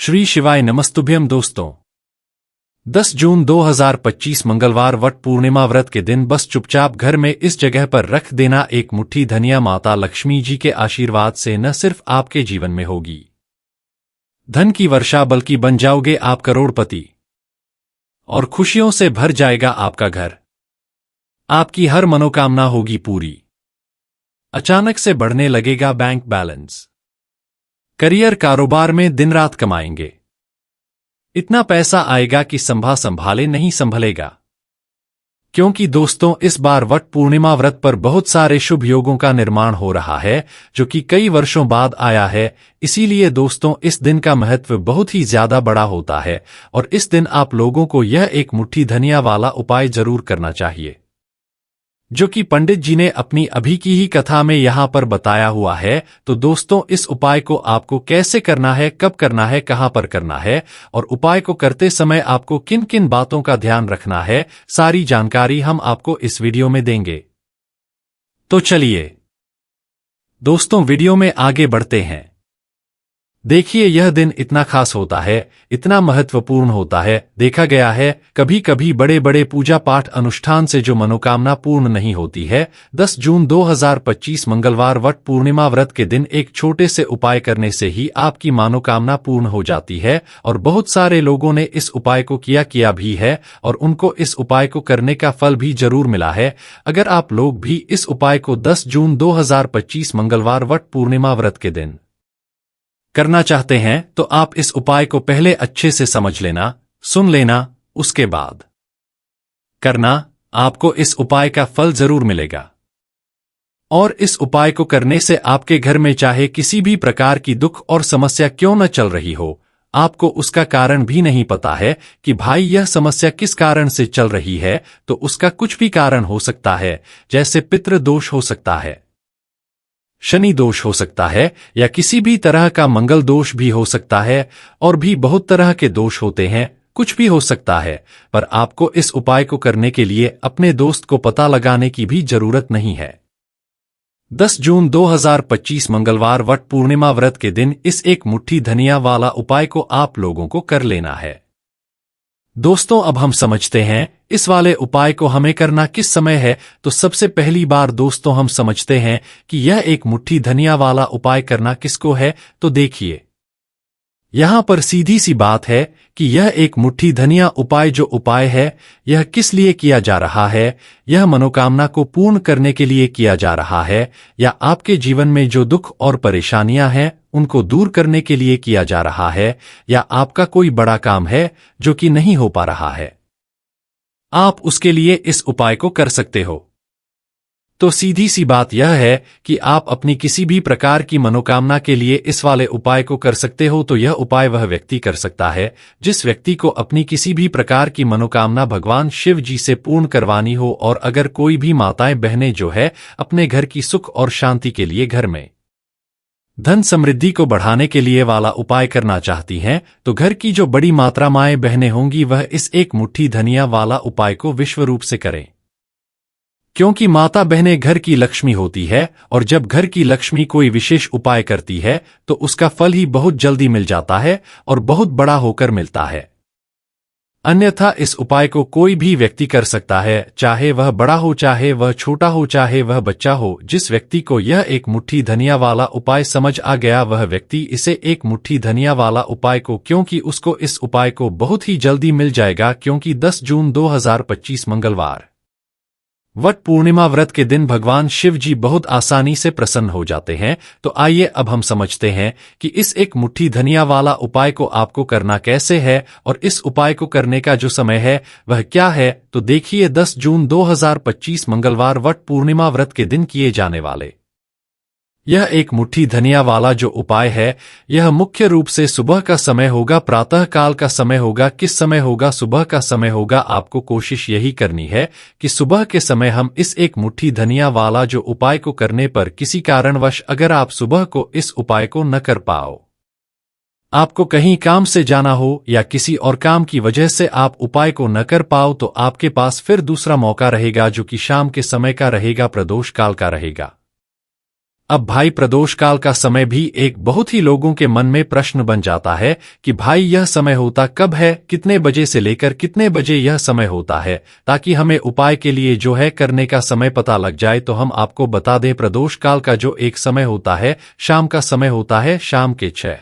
श्री शिवाय नमस्तुभ्यम दोस्तों। 10 जून 2025 मंगलवार वट पूर्णिमा व्रत के दिन बस चुपचाप घर में इस जगह पर रख देना एक मुट्ठी धनिया माता लक्ष्मी जी के आशीर्वाद से न सिर्फ आपके जीवन में होगी धन की वर्षा बल्कि बन जाओगे आप करोड़पति और खुशियों से भर जाएगा आपका घर। आपकी हर मनोकामना होगी पूरी। अचानक से बढ़ने लगेगा बैंक बैलेंस। करियर कारोबार में दिन रात कमाएंगे। इतना पैसा आएगा कि संभाले नहीं संभलेगा। क्योंकि दोस्तों इस बार वट पूर्णिमा व्रत पर बहुत सारे शुभ योगों का निर्माण हो रहा है जो कि कई वर्षों बाद आया है। इसीलिए दोस्तों इस दिन का महत्व बहुत ही ज्यादा बड़ा होता है और इस दिन आप लोगों को यह एक मुट्ठी धनिया वाला उपाय जरूर करना चाहिए जो कि पंडित जी ने अपनी अभी की ही कथा में यहां पर बताया हुआ है। तो दोस्तों इस उपाय को आपको कैसे करना है, कब करना है, कहां पर करना है और उपाय को करते समय आपको किन किन बातों का ध्यान रखना है, सारी जानकारी हम आपको इस वीडियो में देंगे। तो चलिए दोस्तों वीडियो में आगे बढ़ते हैं। देखिए यह दिन इतना खास होता है, इतना महत्वपूर्ण होता है। देखा गया है कभी कभी बड़े बड़े पूजा पाठ अनुष्ठान से जो मनोकामना पूर्ण नहीं होती है, 10 जून 2025 मंगलवार वट पूर्णिमा व्रत के दिन एक छोटे से उपाय करने से ही आपकी मनोकामना पूर्ण हो जाती है। और बहुत सारे लोगों ने इस उपाय को किया भी है और उनको इस उपाय को करने का फल भी जरूर मिला है। अगर आप लोग भी इस उपाय को 10 जून 2025 मंगलवार वट पूर्णिमा व्रत के दिन करना चाहते हैं तो आप इस उपाय को पहले अच्छे से समझ लेना, सुन लेना, उसके बाद करना। आपको इस उपाय का फल जरूर मिलेगा। और इस उपाय को करने से आपके घर में चाहे किसी भी प्रकार की दुख और समस्या क्यों न चल रही हो, आपको उसका कारण भी नहीं पता है कि भाई यह समस्या किस कारण से चल रही है, तो उसका कुछ भी कारण हो सकता है। जैसे पितृ दोष हो सकता है, शनि दोष हो सकता है या किसी भी तरह का मंगल दोष भी हो सकता है और भी बहुत तरह के दोष होते हैं, कुछ भी हो सकता है। पर आपको इस उपाय को करने के लिए अपने दोस्त को पता लगाने की भी जरूरत नहीं है। 10 जून 2025 मंगलवार वट पूर्णिमा व्रत के दिन इस एक मुट्ठी धनिया वाला उपाय को आप लोगों को कर लेना है। दोस्तों अब हम समझते हैं इस वाले उपाय को हमें करना किस समय है। तो सबसे पहली बार दोस्तों हम समझते हैं कि यह एक मुट्ठी धनिया वाला उपाय करना किसको है। तो देखिए यहां पर सीधी सी बात है कि यह एक मुट्ठी धनिया उपाय जो उपाय है यह किस लिए किया जा रहा है। यह मनोकामना को पूर्ण करने के लिए किया जा रहा है या आपके जीवन में जो दुख और परेशानियां हैं उनको दूर करने के लिए किया जा रहा है या आपका कोई बड़ा काम है जो कि नहीं हो पा रहा है, आप उसके लिए इस उपाय को कर सकते हो। तो सीधी सी बात यह है कि आप अपनी किसी भी प्रकार की मनोकामना के लिए इस वाले उपाय को कर सकते हो। तो यह उपाय वह व्यक्ति कर सकता है जिस व्यक्ति को अपनी किसी भी प्रकार की मनोकामना भगवान शिव जी से पूर्ण करवानी हो। और अगर कोई भी माताएं बहनें जो है अपने घर की सुख और शांति के लिए, घर में धन समृद्धि को बढ़ाने के लिए वाला उपाय करना चाहती हैं, तो घर की जो बड़ी मात्रा माएं बहनें होंगी वह इस एक मुट्ठी धनिया वाला उपाय को विश्व रूप से करें। क्योंकि माता बहनें घर की लक्ष्मी होती है और जब घर की लक्ष्मी कोई विशेष उपाय करती है तो उसका फल ही बहुत जल्दी मिल जाता है और बहुत बड़ा होकर मिलता है। अन्यथा इस उपाय को कोई भी व्यक्ति कर सकता है, चाहे वह बड़ा हो, चाहे वह छोटा हो, चाहे वह बच्चा हो। जिस व्यक्ति को यह एक मुट्ठी धनिया वाला उपाय समझ आ गया वह व्यक्ति इसे एक मुट्ठी धनिया वाला उपाय को, क्योंकि उसको इस उपाय को बहुत ही जल्दी मिल जाएगा। क्योंकि 10 जून 2025 मंगलवार वट पूर्णिमा व्रत के दिन भगवान शिव जी बहुत आसानी से प्रसन्न हो जाते हैं। तो आइए अब हम समझते हैं कि इस एक मुट्ठी धनिया वाला उपाय को आपको करना कैसे है और इस उपाय को करने का जो समय है वह क्या है। तो देखिए 10 जून 2025 मंगलवार वट पूर्णिमा व्रत के दिन किए जाने वाले यह एक मुट्ठी धनिया वाला जो उपाय है यह मुख्य रूप से सुबह का समय होगा, प्रातः काल का समय होगा। किस समय होगा? सुबह का समय होगा। आपको कोशिश यही करनी है कि सुबह के समय हम इस एक मुट्ठी धनिया वाला जो उपाय को करने पर किसी कारणवश अगर आप सुबह को इस उपाय को न कर पाओ, आपको कहीं काम से जाना हो या किसी और काम की वजह से आप उपाय को न कर पाओ, तो आपके पास फिर दूसरा मौका रहेगा जो कि शाम के समय का रहेगा, प्रदोष काल का रहेगा। अब भाई प्रदोष काल का समय भी एक बहुत ही लोगों के मन में प्रश्न बन जाता है कि भाई यह समय होता कब है, कितने बजे से लेकर कितने बजे यह समय होता है, ताकि हमें उपाय के लिए जो है करने का समय पता लग जाए। तो हम आपको बता दें, प्रदोष काल का जो एक समय होता है, शाम का समय होता है, शाम के 6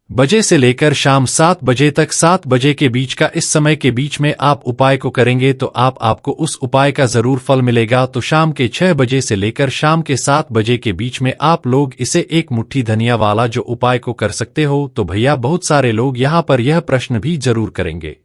बजे से लेकर शाम 7 बजे तक, 7 बजे के बीच का इस समय के बीच में आप उपाय को करेंगे तो आपको उस उपाय का जरूर फल मिलेगा। तो शाम के 6 बजे से लेकर शाम के 7 बजे के बीच में आप लोग इसे एक मुट्ठी धनिया वाला जो उपाय को कर सकते हो। तो भैया बहुत सारे लोग यहाँ पर यह प्रश्न भी जरूर करेंगे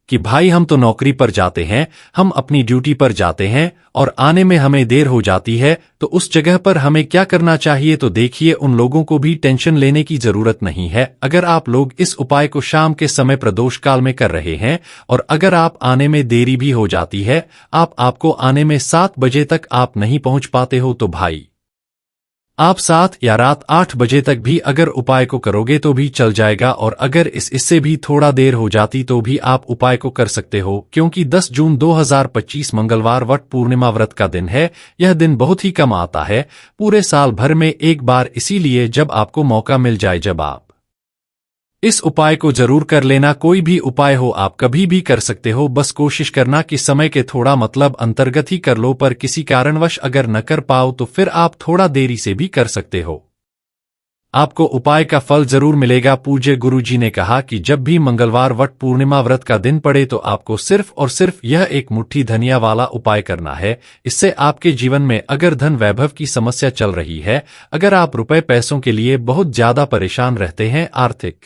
कि भाई हम तो नौकरी पर जाते हैं, हम अपनी ड्यूटी पर जाते हैं और आने में हमें देर हो जाती है, तो उस जगह पर हमें क्या करना चाहिए। तो देखिए, उन लोगों को भी टेंशन लेने की जरूरत नहीं है। अगर आप लोग इस उपाय को शाम के समय प्रदोष काल में कर रहे हैं और अगर आप आने में देरी भी हो जाती है, आपको आने में 7 बजे तक आप नहीं पहुंच पाते हो, तो भाई आप 7 या रात 8 बजे तक भी अगर उपाय को करोगे तो भी चल जाएगा। और अगर इससे भी थोड़ा देर हो जाती तो भी आप उपाय को कर सकते हो, क्योंकि 10 जून 2025 मंगलवार वट पूर्णिमा व्रत का दिन है। यह दिन बहुत ही कम आता है, पूरे साल भर में एक बार, इसीलिए जब आपको मौका मिल जाए जब आप इस उपाय को जरूर कर लेना। कोई भी उपाय हो आप कभी भी कर सकते हो, बस कोशिश करना कि समय के थोड़ा मतलब अंतर्गत ही कर लो। पर किसी कारणवश अगर न कर पाओ तो फिर आप थोड़ा देरी से भी कर सकते हो, आपको उपाय का फल जरूर मिलेगा। पूज्य गुरुजी ने कहा कि जब भी मंगलवार वट पूर्णिमा व्रत का दिन पड़े तो आपको सिर्फ और सिर्फ यह एक मुट्ठी धनिया वाला उपाय करना है। इससे आपके जीवन में अगर धन वैभव की समस्या चल रही है, अगर आप रुपए पैसों के लिए बहुत ज्यादा परेशान रहते हैं, आर्थिक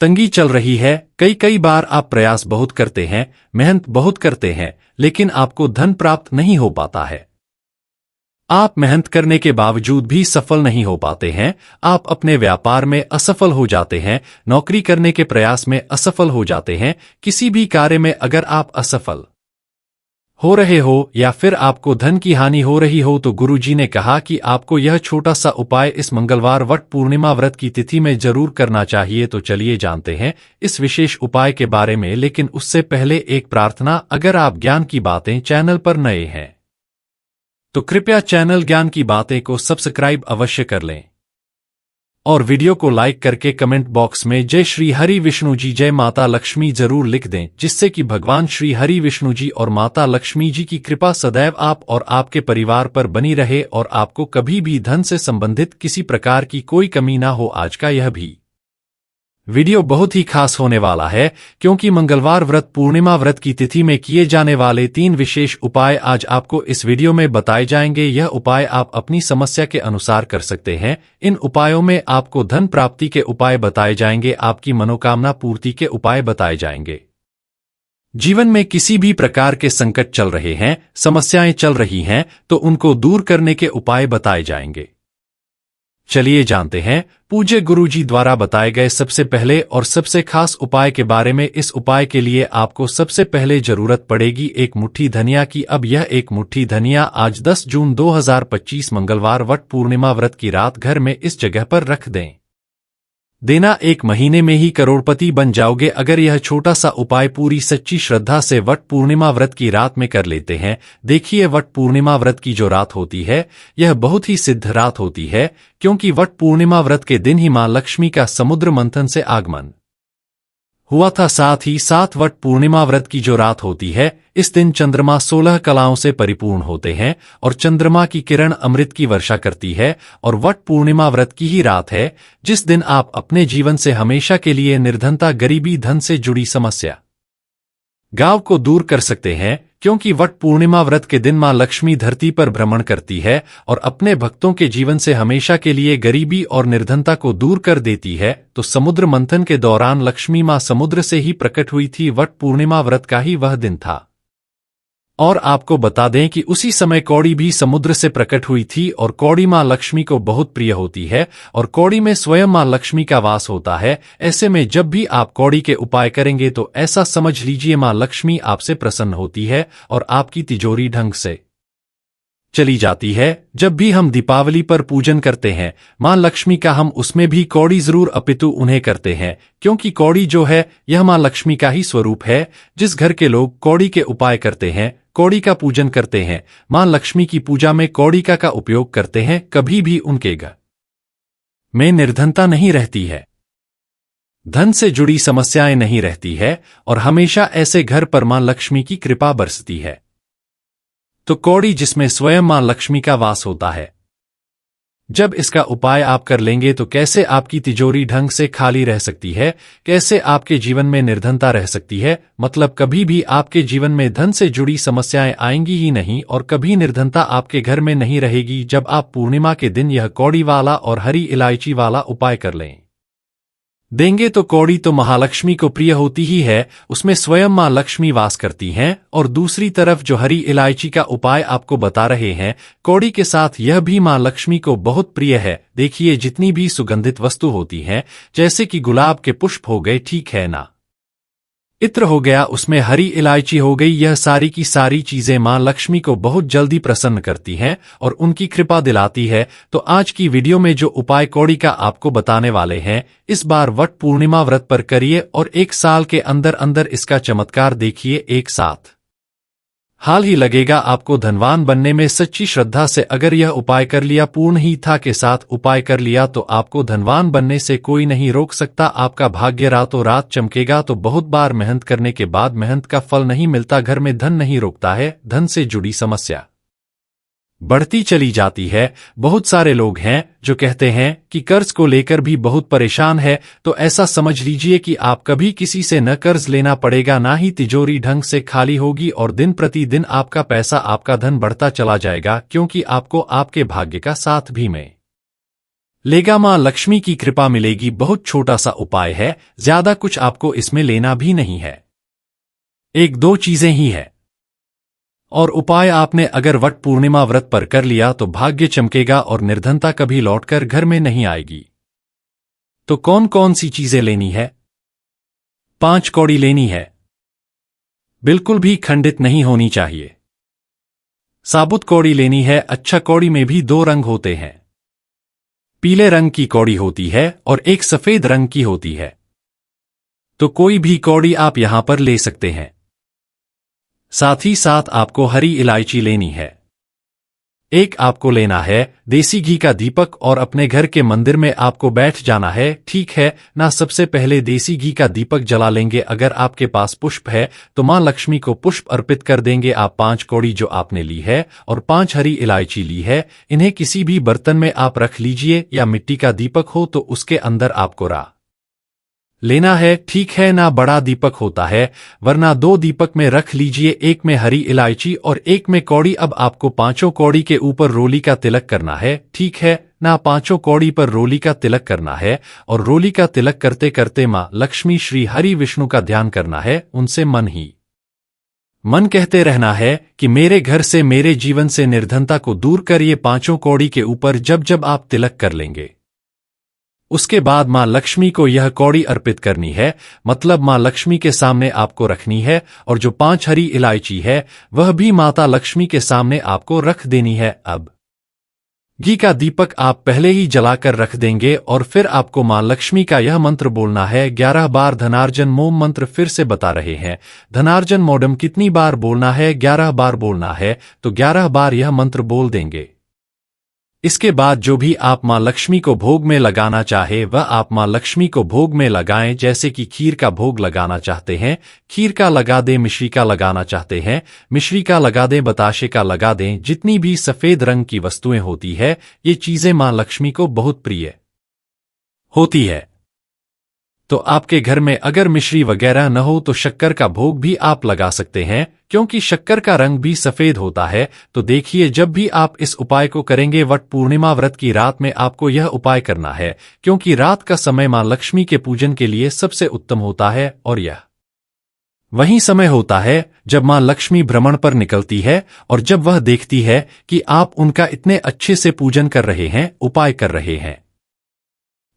तंगी चल रही है, कई बार आप प्रयास बहुत करते हैं, मेहनत बहुत करते हैं, लेकिन आपको धन प्राप्त नहीं हो पाता है, आप मेहनत करने के बावजूद भी सफल नहीं हो पाते हैं, आप अपने व्यापार में असफल हो जाते हैं, नौकरी करने के प्रयास में असफल हो जाते हैं, किसी भी कार्य में अगर आप असफल हो रहे हो या फिर आपको धन की हानि हो रही हो, तो गुरुजी ने कहा कि आपको यह छोटा सा उपाय इस मंगलवार वट पूर्णिमा व्रत की तिथि में जरूर करना चाहिए। तो चलिए जानते हैं इस विशेष उपाय के बारे में, लेकिन उससे पहले एक प्रार्थना, अगर आप ज्ञान की बातें चैनल पर नए हैं तो कृपया चैनल ज्ञान की बातें को सब्सक्राइब अवश्य कर लें और वीडियो को लाइक करके कमेंट बॉक्स में जय श्री हरि विष्णु जी, जय माता लक्ष्मी जरूर लिख दें, जिससे कि भगवान श्री हरि विष्णु जी और माता लक्ष्मी जी की कृपा सदैव आप और आपके परिवार पर बनी रहे और आपको कभी भी धन से संबंधित किसी प्रकार की कोई कमी ना हो। आज का यह भी वीडियो बहुत ही खास होने वाला है, क्योंकि मंगलवार व्रत पूर्णिमा व्रत की तिथि में किए जाने वाले 3 विशेष उपाय आज आपको इस वीडियो में बताए जाएंगे। यह उपाय आप अपनी समस्या के अनुसार कर सकते हैं। इन उपायों में आपको धन प्राप्ति के उपाय बताए जाएंगे, आपकी मनोकामना पूर्ति के उपाय बताए जाएंगे। जीवन में किसी भी प्रकार के संकट चल रहे हैं, समस्याएं चल रही हैं, तो उनको दूर करने के उपाय बताए जाएंगे। चलिए जानते हैं पूज्य गुरुजी द्वारा बताए गए सबसे पहले और सबसे खास उपाय के बारे में। इस उपाय के लिए आपको सबसे पहले जरूरत पड़ेगी एक मुट्ठी धनिया की। अब यह एक मुट्ठी धनिया आज 10 जून 2025 मंगलवार वट पूर्णिमा व्रत की रात घर में इस जगह पर रख देना, 1 महीने में ही करोड़पति बन जाओगे अगर यह छोटा सा उपाय पूरी सच्ची श्रद्धा से वट पूर्णिमा व्रत की रात में कर लेते हैं। देखिए, वट पूर्णिमा व्रत की जो रात होती है यह बहुत ही सिद्ध रात होती है, क्योंकि वट पूर्णिमा व्रत के दिन ही मां लक्ष्मी का समुद्र मंथन से आगमन हुआ था। साथ ही साथ वट पूर्णिमा व्रत की जो रात होती है, इस दिन चंद्रमा 16 कलाओं से परिपूर्ण होते हैं और चंद्रमा की किरण अमृत की वर्षा करती है। और वट पूर्णिमा व्रत की ही रात है जिस दिन आप अपने जीवन से हमेशा के लिए निर्धनता, गरीबी, धन से जुड़ी समस्या गांव को दूर कर सकते हैं, क्योंकि वट पूर्णिमा व्रत के दिन मां लक्ष्मी धरती पर भ्रमण करती है और अपने भक्तों के जीवन से हमेशा के लिए गरीबी और निर्धनता को दूर कर देती है। तो समुद्र मंथन के दौरान लक्ष्मी मां समुद्र से ही प्रकट हुई थी, वट पूर्णिमा व्रत का ही वह दिन था। और आपको बता दें कि उसी समय कौड़ी भी समुद्र से प्रकट हुई थी और कौड़ी मां लक्ष्मी को बहुत प्रिय होती है और कौड़ी में स्वयं मां लक्ष्मी का वास होता है। ऐसे में जब भी आप कौड़ी के उपाय करेंगे तो ऐसा समझ लीजिए मां लक्ष्मी आपसे प्रसन्न होती है और आपकी तिजोरी ढंग से चली जाती है। जब भी हम दीपावली पर पूजन करते हैं मां लक्ष्मी का, हम उसमें भी कौड़ी जरूर अपितु उन्हें करते हैं, क्योंकि कौड़ी जो है यह मां लक्ष्मी का ही स्वरूप है। जिस घर के लोग कौड़ी के उपाय करते हैं कौड़ी का पूजन करते हैं, मां लक्ष्मी की पूजा में कौड़ी का उपयोग करते हैं, कभी भी उनके घर में निर्धनता नहीं रहती है, धन से जुड़ी समस्याएं नहीं रहती है और हमेशा ऐसे घर पर मां लक्ष्मी की कृपा बरसती है। तो कौड़ी जिसमें स्वयं मां लक्ष्मी का वास होता है, जब इसका उपाय आप कर लेंगे तो कैसे आपकी तिजोरी ढंग से खाली रह सकती है, कैसे आपके जीवन में निर्धनता रह सकती है, मतलब कभी भी आपके जीवन में धन से जुड़ी समस्याएं आएंगी ही नहीं और कभी निर्धनता आपके घर में नहीं रहेगी जब आप पूर्णिमा के दिन यह कौड़ी वाला और हरी इलायची वाला उपाय कर लें देंगे। तो कौड़ी तो महालक्ष्मी को प्रिय होती ही है, उसमें स्वयं मां लक्ष्मी वास करती हैं, और दूसरी तरफ जो हरी इलायची का उपाय आपको बता रहे हैं कौड़ी के साथ, यह भी मां लक्ष्मी को बहुत प्रिय है। देखिए जितनी भी सुगंधित वस्तु होती हैं, जैसे कि गुलाब के पुष्प हो गए, ठीक है ना, इत्र हो गया, उसमें हरी इलायची हो गई, यह सारी की सारी चीजें मां लक्ष्मी को बहुत जल्दी प्रसन्न करती हैं और उनकी कृपा दिलाती है। तो आज की वीडियो में जो उपाय कौड़ी का आपको बताने वाले हैं, इस बार वट पूर्णिमा व्रत पर करिए और 1 साल के अंदर अंदर इसका चमत्कार देखिए एक साथ। हाल ही लगेगा आपको धनवान बनने में। सच्ची श्रद्धा से अगर यह उपाय कर लिया, पूर्ण ही था के साथ उपाय कर लिया, तो आपको धनवान बनने से कोई नहीं रोक सकता। आपका भाग्य रातों रात चमकेगा। तो बहुत बार मेहनत करने के बाद मेहनत का फल नहीं मिलता, घर में धन नहीं रोकता है, धन से जुड़ी समस्या बढ़ती चली जाती है। बहुत सारे लोग हैं जो कहते हैं कि कर्ज को लेकर भी बहुत परेशान है, तो ऐसा समझ लीजिए कि आप कभी किसी से न कर्ज लेना पड़ेगा, ना ही तिजोरी ढंग से खाली होगी और दिन प्रतिदिन आपका पैसा, आपका धन बढ़ता चला जाएगा, क्योंकि आपको आपके भाग्य का साथ भी में लेगा, मां लक्ष्मी की कृपा मिलेगी। बहुत छोटा सा उपाय है, ज्यादा कुछ आपको इसमें लेना भी नहीं है, 1-2 चीजें ही है, और उपाय आपने अगर वट पूर्णिमा व्रत पर कर लिया तो भाग्य चमकेगा और निर्धनता कभी लौटकर घर में नहीं आएगी। तो कौन कौन सी चीजें लेनी है? 5 कौड़ी लेनी है, बिल्कुल भी खंडित नहीं होनी चाहिए। साबुत कौड़ी लेनी है। अच्छा, कौड़ी में भी 2 रंग होते हैं, पीले रंग की कौड़ी होती है और एक सफेद रंग की होती है। तो कोई भी कौड़ी आप यहां पर ले सकते हैं। साथ ही साथ आपको हरी इलायची लेनी है। एक आपको लेना है देसी घी का दीपक और अपने घर के मंदिर में आपको बैठ जाना है, ठीक है ना। सबसे पहले देसी घी का दीपक जला लेंगे। अगर आपके पास पुष्प है तो मां लक्ष्मी को पुष्प अर्पित कर देंगे। आप 5 कौड़ी जो आपने ली है और 5 हरी इलायची ली है, इन्हें किसी भी बर्तन में आप रख लीजिए, या मिट्टी का दीपक हो तो उसके अंदर आपको लेना है, ठीक है ना। बड़ा दीपक होता है, वरना 2 दीपक में रख लीजिए, एक में हरी इलायची और एक में कौड़ी। अब आपको 5 कौड़ी के ऊपर रोली का तिलक करना है, ठीक है ना। 5 कौड़ी पर रोली का तिलक करना है और रोली का तिलक करते करते मां लक्ष्मी, श्री हरि विष्णु का ध्यान करना है। उनसे मन ही मन कहते रहना है कि मेरे घर से, मेरे जीवन से निर्धनता को दूर करिए। 5 कौड़ी के ऊपर जब जब आप तिलक कर लेंगे, उसके बाद मां लक्ष्मी को यह कौड़ी अर्पित करनी है, मतलब मां लक्ष्मी के सामने आपको रखनी है। और जो 5 हरी इलायची है वह भी माता लक्ष्मी के सामने आपको रख देनी है। अब घी का दीपक आप पहले ही जलाकर रख देंगे और फिर आपको मां लक्ष्मी का यह मंत्र बोलना है 11 बार। धनार्जन मोम मंत्र फिर से बता रहे हैं, धनार्जन मोडम कितनी बार बोलना है? 11 बार बोलना है। तो 11 बार यह मंत्र बोल देंगे। इसके बाद जो भी आप मां लक्ष्मी को भोग में लगाना चाहे वह आप मां लक्ष्मी को भोग में लगाएं। जैसे कि खीर का भोग लगाना चाहते हैं, खीर का लगा दें। मिश्री का लगाना चाहते हैं, मिश्री का लगा दें। बताशे का लगा दें। जितनी भी सफेद रंग की वस्तुएं होती है, ये चीजें मां लक्ष्मी को बहुत प्रिय होती है। तो आपके घर में अगर मिश्री वगैरह न हो तो शक्कर का भोग भी आप लगा सकते हैं, क्योंकि शक्कर का रंग भी सफेद होता है। तो देखिए, जब भी आप इस उपाय को करेंगे, वट पूर्णिमा व्रत की रात में आपको यह उपाय करना है, क्योंकि रात का समय मां लक्ष्मी के पूजन के लिए सबसे उत्तम होता है और यह वही समय होता है जब मां लक्ष्मी भ्रमण पर निकलती है और जब वह देखती है कि आप उनका इतने अच्छे से पूजन कर रहे हैं, उपाय कर रहे हैं,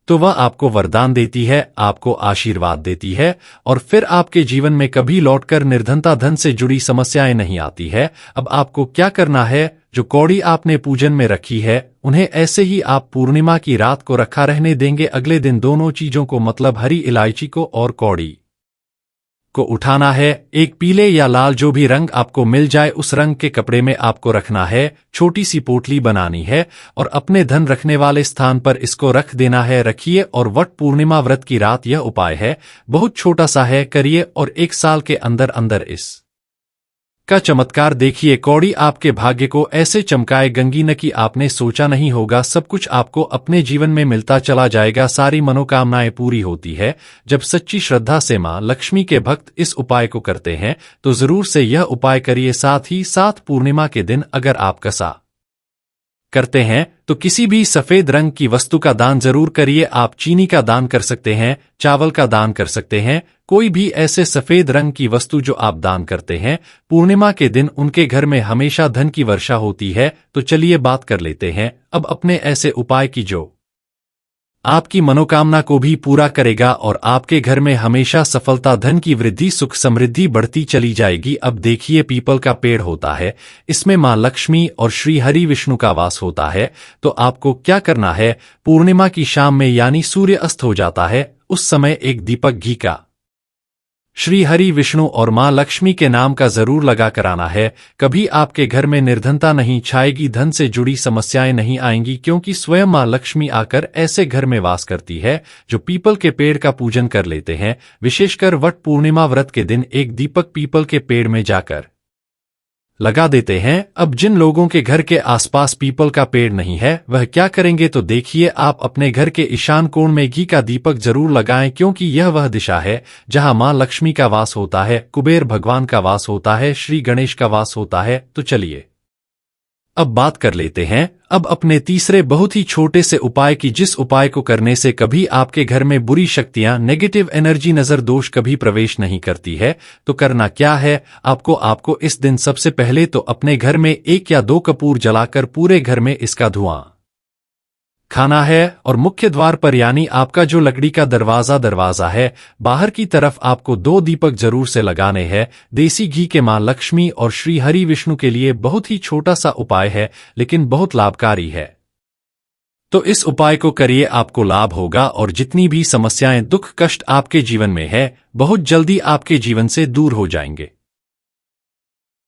तो वह आपको वरदान देती है, आपको आशीर्वाद देती है और फिर आपके जीवन में कभी लौटकर निर्धनता, धन से जुड़ी समस्याएं नहीं आती है। अब आपको क्या करना है? जो कौड़ी आपने पूजन में रखी है, उन्हें ऐसे ही आप पूर्णिमा की रात को रखा रहने देंगे। अगले दिन दोनों चीजों को, मतलब हरी इलायची को और कौड़ी को उठाना है। एक पीले या लाल जो भी रंग आपको मिल जाए उस रंग के कपड़े में आपको रखना है। छोटी सी पोटली बनानी है और अपने धन रखने वाले स्थान पर इसको रख देना है। रखिए और वट पूर्णिमा व्रत की रात यह उपाय है, बहुत छोटा सा है, करिए और 1 साल के अंदर अंदर इस का चमत्कार देखिए। कौड़ी आपके भाग्य को ऐसे चमकाएगी न कि आपने सोचा नहीं होगा। सब कुछ आपको अपने जीवन में मिलता चला जाएगा। सारी मनोकामनाएं पूरी होती है। जब सच्ची श्रद्धा से मां लक्ष्मी के भक्त इस उपाय को करते हैं तो जरूर से यह उपाय करिए। साथ ही साथ पूर्णिमा के दिन अगर आप कसा करते हैं तो किसी भी सफेद रंग की वस्तु का दान जरूर करिए। आप चीनी का दान कर सकते हैं, चावल का दान कर सकते हैं, कोई भी ऐसे सफेद रंग की वस्तु जो आप दान करते हैं। पूर्णिमा के दिन उनके घर में हमेशा धन की वर्षा होती है। तो चलिए बात कर लेते हैं अब अपने ऐसे उपाय की जो आपकी मनोकामना को भी पूरा करेगा और आपके घर में हमेशा सफलता, धन की वृद्धि, सुख समृद्धि बढ़ती चली जाएगी। अब देखिए, पीपल का पेड़ होता है, इसमें मां लक्ष्मी और श्री हरि विष्णु का वास होता है। तो आपको क्या करना है, पूर्णिमा की शाम में यानी सूर्य अस्त हो जाता है उस समय एक दीपक घी का श्री हरि विष्णु और मां लक्ष्मी के नाम का जरूर लगा कर आना है। कभी आपके घर में निर्धनता नहीं छाएगी, धन से जुड़ी समस्याएं नहीं आएंगी, क्योंकि स्वयं मां लक्ष्मी आकर ऐसे घर में वास करती है जो पीपल के पेड़ का पूजन कर लेते हैं। विशेषकर वट पूर्णिमा व्रत के दिन एक दीपक पीपल के पेड़ में जाकर लगा देते हैं। अब जिन लोगों के घर के आसपास पीपल का पेड़ नहीं है वह क्या करेंगे तो देखिए, आप अपने घर के ईशान कोण में घी का दीपक जरूर लगाएं, क्योंकि यह वह दिशा है जहां मां लक्ष्मी का वास होता है, कुबेर भगवान का वास होता है, श्री गणेश का वास होता है। तो चलिए अब बात कर लेते हैं अब अपने तीसरे बहुत ही छोटे से उपाय की, जिस उपाय को करने से कभी आपके घर में बुरी शक्तियां, नेगेटिव एनर्जी, नजर दोष कभी प्रवेश नहीं करती है। तो करना क्या है, आपको इस दिन सबसे पहले तो अपने घर में 1 या 2 कपूर जलाकर पूरे घर में इसका धुआं खाना है और मुख्य द्वार पर यानी आपका जो लकड़ी का दरवाजा है बाहर की तरफ आपको 2 दीपक जरूर से लगाने हैं। देसी घी के मां लक्ष्मी और श्री हरि विष्णु के लिए बहुत ही छोटा सा उपाय है लेकिन बहुत लाभकारी है। तो इस उपाय को करिए, आपको लाभ होगा और जितनी भी समस्याएं, दुख, कष्ट आपके जीवन में है बहुत जल्दी आपके जीवन से दूर हो जाएंगे।